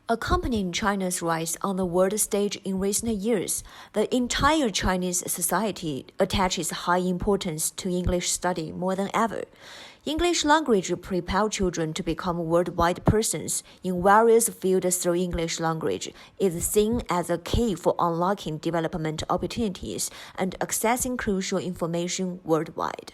Accompanying China's rise on the world stage in recent years, the entire Chinese society attaches high importance to English study more than ever. English language prepares children to become worldwide persons in various fields through English language is seen as a key for unlocking development opportunities and accessing crucial information worldwide.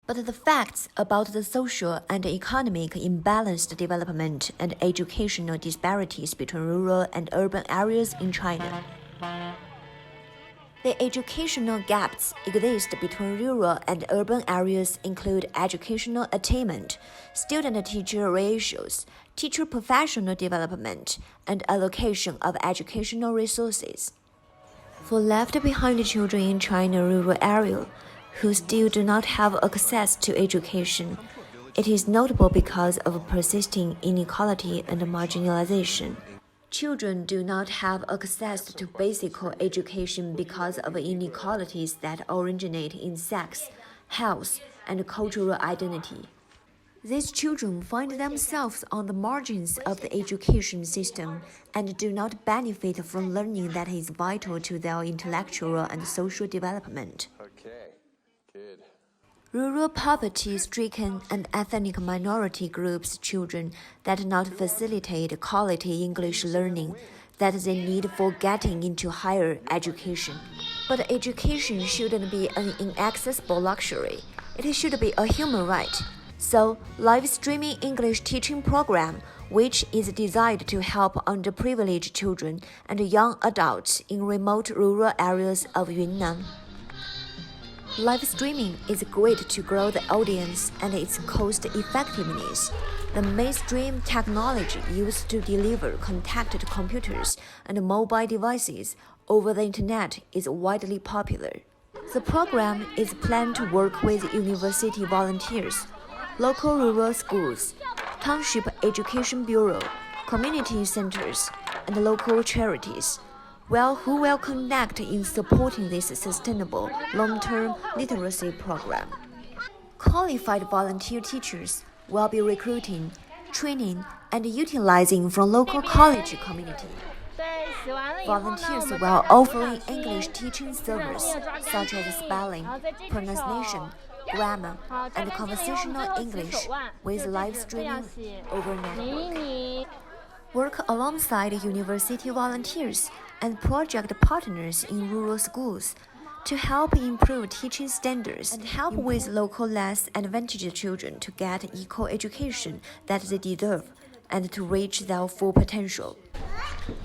But the facts about the social and economic imbalanced development and educational disparities between rural and urban areas in China. The educational gaps exist between rural and urban areas include educational attainment, student-teacher ratios, teacher professional development, and allocation of educational resources. For left-behind children in China rural area, who still do not have access to education, it is notable because of persisting inequality and marginalization. Children do not have access to basic education because of inequalities that originate in sex, health, and cultural identity. These children find themselves on the margins of the education system and do not benefit from learning that is vital to their intellectual and social development. Rural poverty-stricken and ethnic minority groups children that not facilitate quality English learning that they need for getting into higher education. But education shouldn't be an inaccessible luxury. It should be a human right. So, live streaming English teaching program, which is designed to help underprivileged children and young adults in remote rural areas of Yunnan. Live streaming is great to grow the audience and its cost effectiveness. The mainstream technology used to deliver connected computers and mobile devices over the internet is widely popular. The program is planned to work with university volunteers, local rural schools, township education bureau, community centers, and local charities, who will connect in supporting this sustainable long-term literacy program. Qualified volunteer teachers will be recruiting, training, and utilizing from local college community. Volunteers will offer English teaching service such as spelling, pronunciation, grammar, and conversational English with live streaming over network. Work alongside university volunteers and project partners in rural schools to help improve teaching standards and help with local less advantaged children to get equal education that they deserve and to reach their full potential.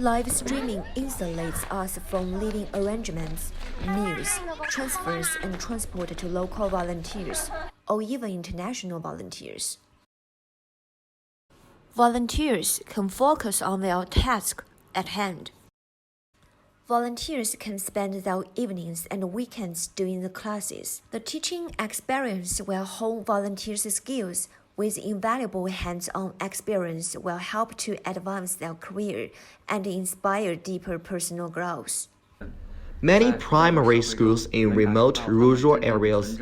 Live streaming insulates us from leading arrangements, meals, transfers, and transport to local volunteers or even international volunteers. Volunteers can focus on their task at hand. Volunteers can spend their evenings and weekends doing the classes. The teaching experience will hone volunteers' skills with invaluable hands-on experience will help to advance their career and inspire deeper personal growth. Many primary schools in remote rural areas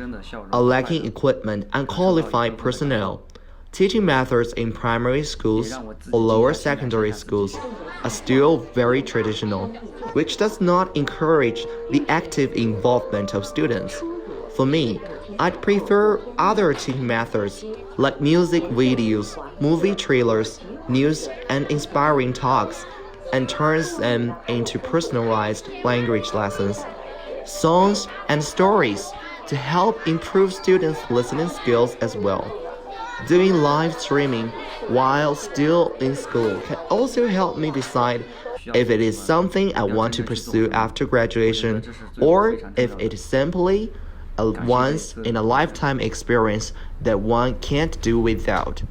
are lacking equipment and qualified personnel. Teaching methods in primary schools or lower secondary schools are still very traditional, which does not encourage the active involvement of students. For me, I'd prefer other teaching methods like music videos, movie trailers, news, and inspiring talks, and turns them into personalized language lessons, songs, and stories to help improve students' listening skills as well. Doing live streaming while still in school can also help me decide if it is something I want to pursue after graduation or if it is simply a once-in-a-lifetime experience that one can't do without.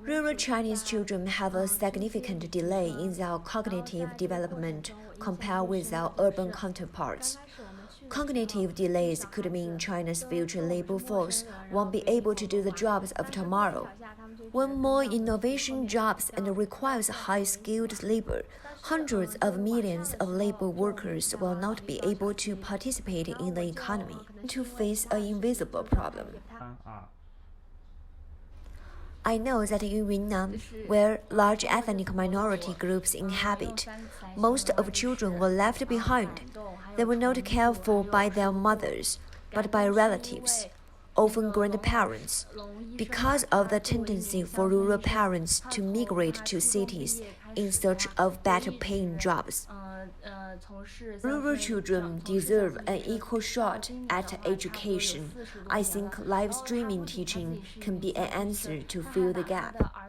Rural Chinese children have a significant delay in their cognitive development compared with their urban counterparts. Cognitive delays could mean China's future labor force won't be able to do the jobs of tomorrow. When more innovation jobs and requires high-skilled labor, hundreds of millions of labor workers will not be able to participate in the economy to face an invisible problem. I know that in Yunnan, where large ethnic minority groups inhabit, most of children were left behind. They were not cared for by their mothers, but by relatives, often grandparents, because of the tendency for rural parents to migrate to cities in search of better-paying jobs. Rural children deserve an equal shot at education. I think live streaming teaching can be an answer to fill the gap.